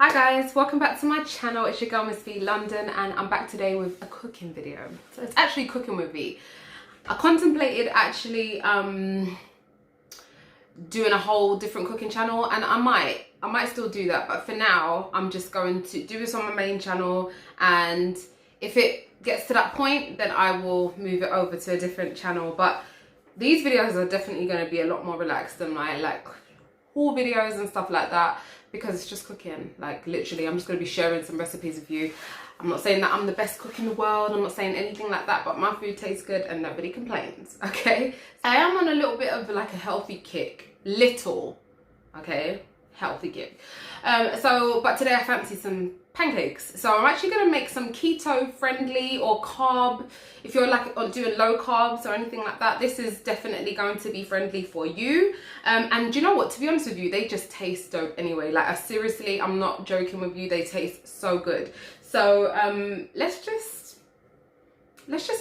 Hi guys, welcome back to my channel. It's your girl MissVeeLondon and I'm back today with a cooking video. So it's actually cooking with V. I contemplated actually doing a whole different cooking channel, and I might still do that, but for now I'm just going to do this on my main channel, and if it gets to that point then I will move it over to a different channel. But these videos are definitely going to be a lot more relaxed than my haul videos and stuff like that, because it's just cooking. Like literally I'm just going to be sharing some recipes with you. I'm not saying that I'm the best cook in the world, I'm not saying anything like that, but my food tastes good and nobody complains, okay? I am on a little bit of like a healthy kick, okay, healthy kick. But today I fancy some pancakes, so I'm actually going to make some keto friendly or carb. If you're like doing low carbs or anything like that, this is definitely going to be friendly for you. And you know what, to be honest with you, they just taste dope anyway. Like seriously, I'm not joking with you, they taste so good. So let's just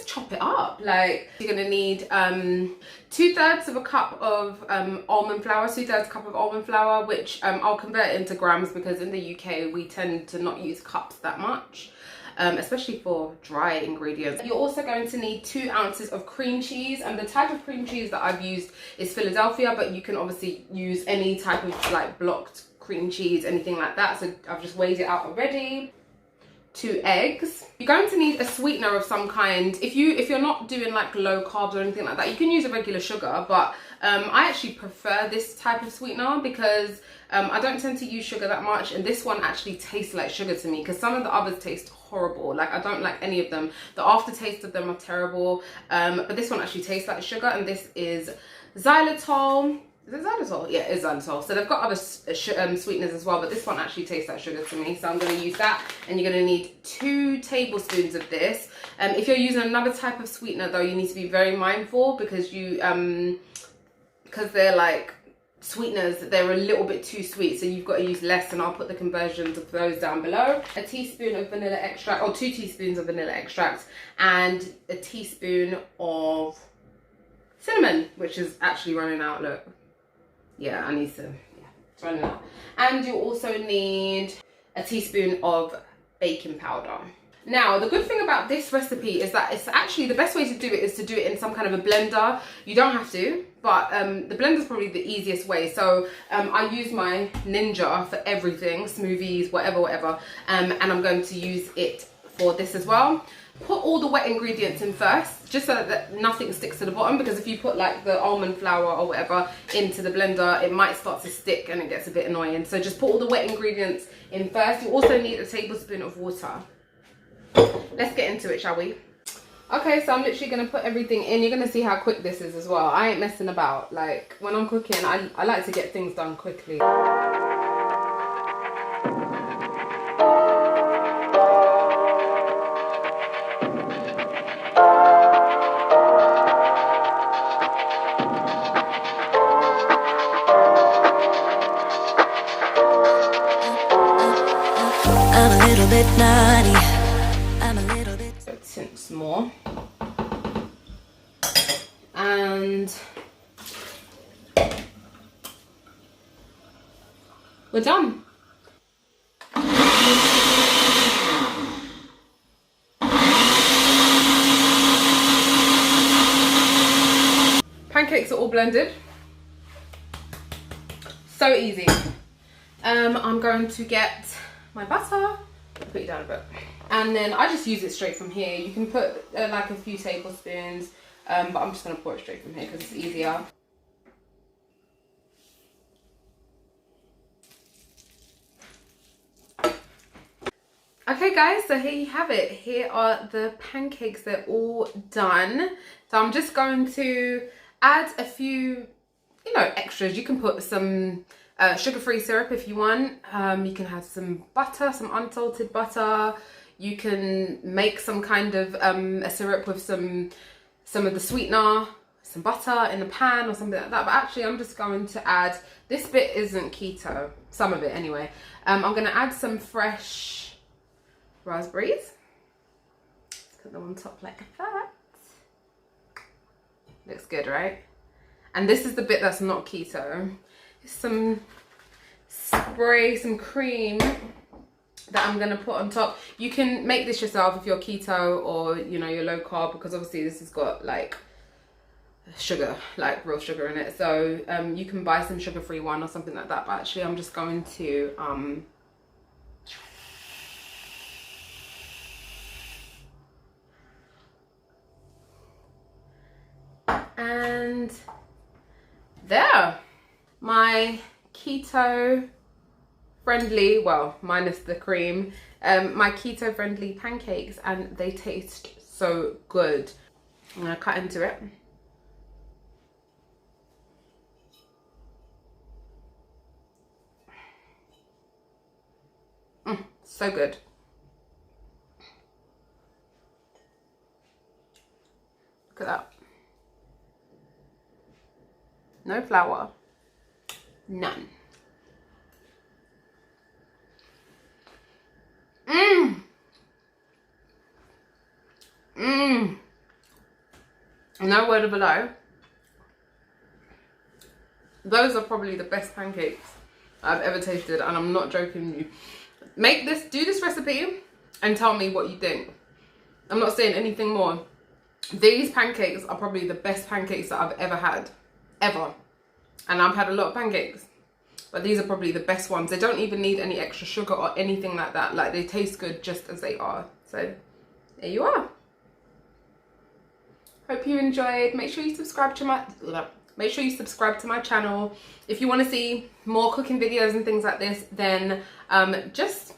chop it up. Like you're gonna need 2/3 of a cup of almond flour, 2/3 cup of almond flour, which I'll convert into grams because in the UK we tend to not use cups that much, especially for dry ingredients. You're also going to need 2 ounces of cream cheese, and the type of cream cheese that I've used is Philadelphia, but you can obviously use any type of like blocked cream cheese, anything like that. So I've just weighed it out already. 2 eggs. You're going to need a sweetener of some kind. If you're not doing like low carbs or anything like that, you can use a regular sugar, but I actually prefer this type of sweetener because I don't tend to use sugar that much, and this one actually tastes like sugar to me, because some of the others taste horrible. Like I don't like any of them. The aftertaste of them are terrible, but this one actually tastes like sugar, and this is xylitol. Is it xylitol? Yeah, it is xylitol. So they've got other sweeteners as well, but this one actually tastes like sugar to me, so I'm going to use that. And you're going to need 2 tablespoons of this. If you're using another type of sweetener though, you need to be very mindful, because because they're like sweeteners, they're a little bit too sweet, so you've got to use less, and I'll put the conversions of those down below. A teaspoon of vanilla extract, or 2 teaspoons of vanilla extract, and a teaspoon of cinnamon, which is actually running out. Look. Yeah, I need to, it's running out. And you also need a teaspoon of baking powder. Now, the good thing about this recipe is that it's actually, the best way to do it is to do it in some kind of a blender. You don't have to, but the blender is probably the easiest way. So I use my Ninja for everything, smoothies, whatever. And I'm going to use it for this as well. Put all the wet ingredients in first, just so that nothing sticks to the bottom, because if you put like the almond flour or whatever into the blender, it might start to stick and it gets a bit annoying. So just put all the wet ingredients in first. You also need a tablespoon of water. Let's get into it, shall we? Okay, so I'm literally going to put everything in. You're going to see how quick this is as well. I ain't messing about. Like when I'm cooking, I like to get things done quickly. I'm a little bit naughty. I'm a little bit. Tint some more. And we're done. Pancakes are all blended. So easy. I'm going to get my butter, put it down a bit, and then I just use it straight from here. You can put like a few tablespoons, but I'm just going to pour it straight from here because it's easier. Okay guys, so here you have it. Here are the pancakes. They're all done. So I'm just going to add a few, extras. You can put some sugar-free syrup if you want. You can have some butter, some unsalted butter. You can make some kind of a syrup with some of the sweetener, some butter in a pan or something like that. But actually I'm just going to add, this bit isn't keto, some of it anyway. I'm going to add some fresh raspberries. Let's put them on top like that. Looks good, right? And this is the bit that's not keto. Some spray, some cream that I'm gonna put on top. You can make this yourself if you're keto or, you know, you're low carb, because obviously this has got like sugar, like real sugar in it. So you can buy some sugar-free one or something like that. But actually I'm just going to and there, my keto friendly, well, minus the cream, my keto friendly pancakes, and they taste so good. I'm gonna cut into it. So good. Look at that. No flour, none. No word of a lie. Those are probably the best pancakes I've ever tasted, and I'm not joking you. Make this, do this recipe and tell me what you think. I'm not saying anything more. These pancakes are probably the best pancakes that I've ever had, ever. And I've had a lot of pancakes, but these are probably the best ones. They don't even need any extra sugar or anything like that. Like, they taste good just as they are. So there you are. Hope you enjoyed. Make sure you subscribe to my channel. If you want to see more cooking videos and things like this, then just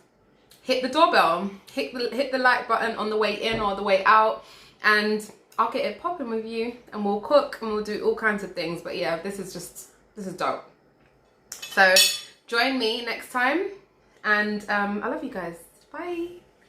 hit the doorbell, hit the like button on the way in or the way out, and I'll get it popping with you, and we'll cook and we'll do all kinds of things. But yeah, this is dope. So join me next time, and I love you guys. Bye.